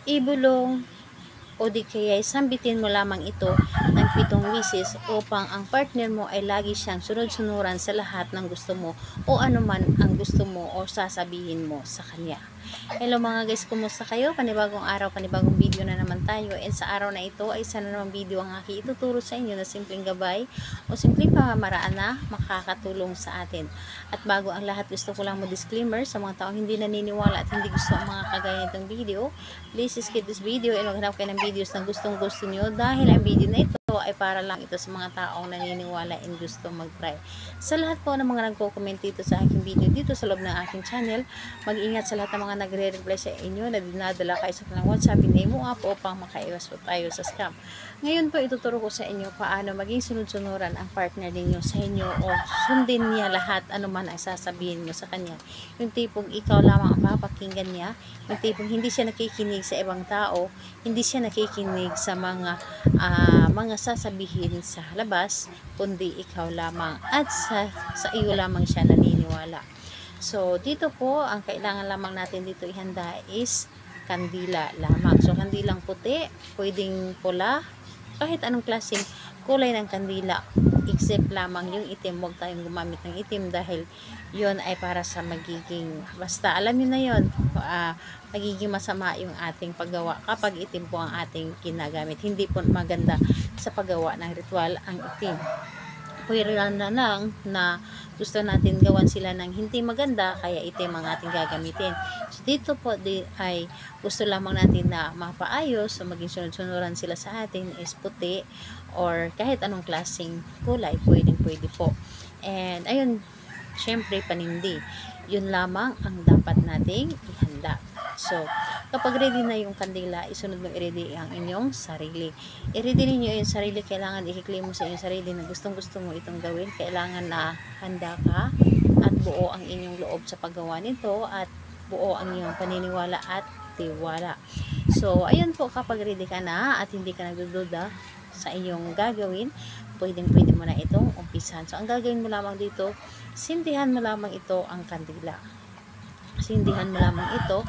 ibulong o di kaya sambitin mo lamang ito ng 7 beses upang ang partner mo ay lagi siyang sunod-sunuran sa lahat ng gusto mo o anuman ang gusto mo o sasabihin mo sa kanya. Hello mga guys, kumusta kayo? Panibagong araw, panibagong video na naman tayo. And sa araw na ito ay isa na namang video ang aking ituturo sa inyo na simpleng gabay o simpleng pamamaraan na makakatulong sa atin. At bago ang lahat, gusto ko lang mo-disclaimer sa mga taong hindi naniniwala at hindi gusto ang mga kagaya nitong video. Please skip this video and maghanap kayo ng videos na gustong gusto nyo dahil ang video na ito ay para lang ito sa mga taong naniniwala and gusto mag-try. Sa lahat po ng mga nagko-comment dito sa aking video dito sa loob ng aking channel, mag-ingat sa lahat ng mga nagre-reply sa inyo na dinadala kayo sa kanilang WhatsApp, Imo app upang makaiwas po tayo sa scam. Ngayon po ituturo ko sa inyo paano maging sunod-sunuran ang partner ninyo sa inyo o sundin niya lahat anuman ang sasabihin mo sa kanya. Yung tipong ikaw lamang ang papakinggan niya, yung tipong hindi siya nakikinig sa ibang tao, hindi siya nakikinig sa mga sasabihin sa labas, kundi ikaw lamang at sa iyo lamang siya naniniwala. So, dito po, ang kailangan lamang natin dito ihanda is kandila lamang. So, kandilang puti, pwedeng pula, kahit anong klaseng kulay ng kandila, except lamang yung itim. Huwag tayong gumamit ng itim dahil yon ay para sa magiging, basta alam nyo na yon, magiging masama yung ating paggawa kapag itim po ang ating ginagamit. Hindi po maganda sa paggawa ng ritual ang itim. Pwede na lang na gusto natin gawan sila ng hindi maganda, kaya itim ang ating gagamitin. So, dito po ay gusto lamang natin na mapaayos o maging sunod-sunuran sila sa atin is puti or kahit anong klaseng kulay, pwede po. And ayun, syempre panindi. Yun lamang ang dapat nating ihanda. So, kapag ready na yung kandila, isunod mo i-ready ang inyong sarili. I-ready niyo yung sarili, kailangan i-claim mo sa inyong sarili na gustong-gusto mo itong gawin. Kailangan na handa ka at buo ang inyong loob sa paggawa nito at buo ang inyong paniniwala at tiwala. So, ayun po, kapag ready ka na at hindi ka nagdududa sa inyong gagawin, pwedeng-pwede mo na itong umpisan. So, ang gagawin mo lamang dito, sindihan mo lamang ito ang kandila. Sindihan mo lamang ito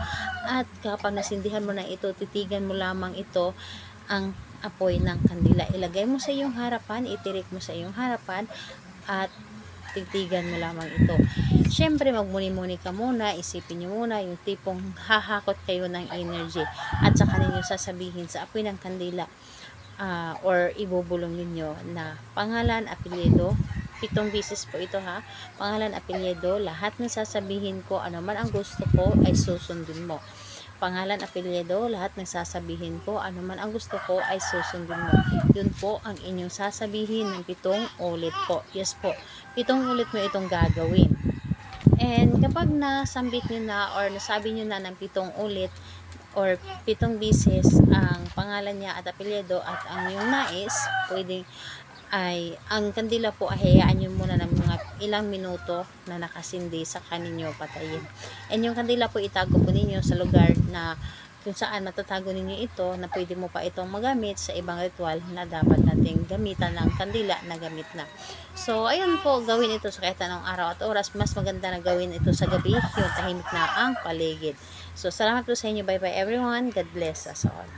at kapag nasindihan mo na ito, titigan mo lamang ito ang apoy ng kandila. Ilagay mo sa iyong harapan, itirik mo sa iyong harapan at titigan mo lamang ito. Syempre, magmuni-muni ka muna, isipin nyo muna yung tipong hahakot kayo ng energy at saka ninyo sasabihin sa apoy ng kandila or ibubulong ninyo na pangalan, apelyido, 7 beses po ito ha. Pangalan, apelyido, lahat ng sasabihin ko, anuman ang gusto ko ay susundin mo. Pangalan, apelyido, lahat ng sasabihin ko, anuman ang gusto ko ay susundin mo. Yun po ang inyong sasabihin ng 7 ulit po. Yes po, 7 ulit mo itong gagawin. And kapag nasambit nyo na or nasabi nyo na ng 7 ulit or 7 beses ang pangalan niya at apelyido at ang iyong nais, pwedeng ay ang kandila po ay hayaan nyo muna ng mga ilang minuto na nakasindi sa kaninyo patayin. And yung kandila po itago po ninyo sa lugar na kung saan matatago ninyo ito na pwede mo pa itong magamit sa ibang ritual na dapat nating gamitan ng kandila na gamit na. So, ayun po, gawin ito sa kahit anong araw at oras. Mas maganda na gawin ito sa gabi, yung tahimik na ang paligid. So, salamat po sa inyo. Bye bye everyone. God bless us all.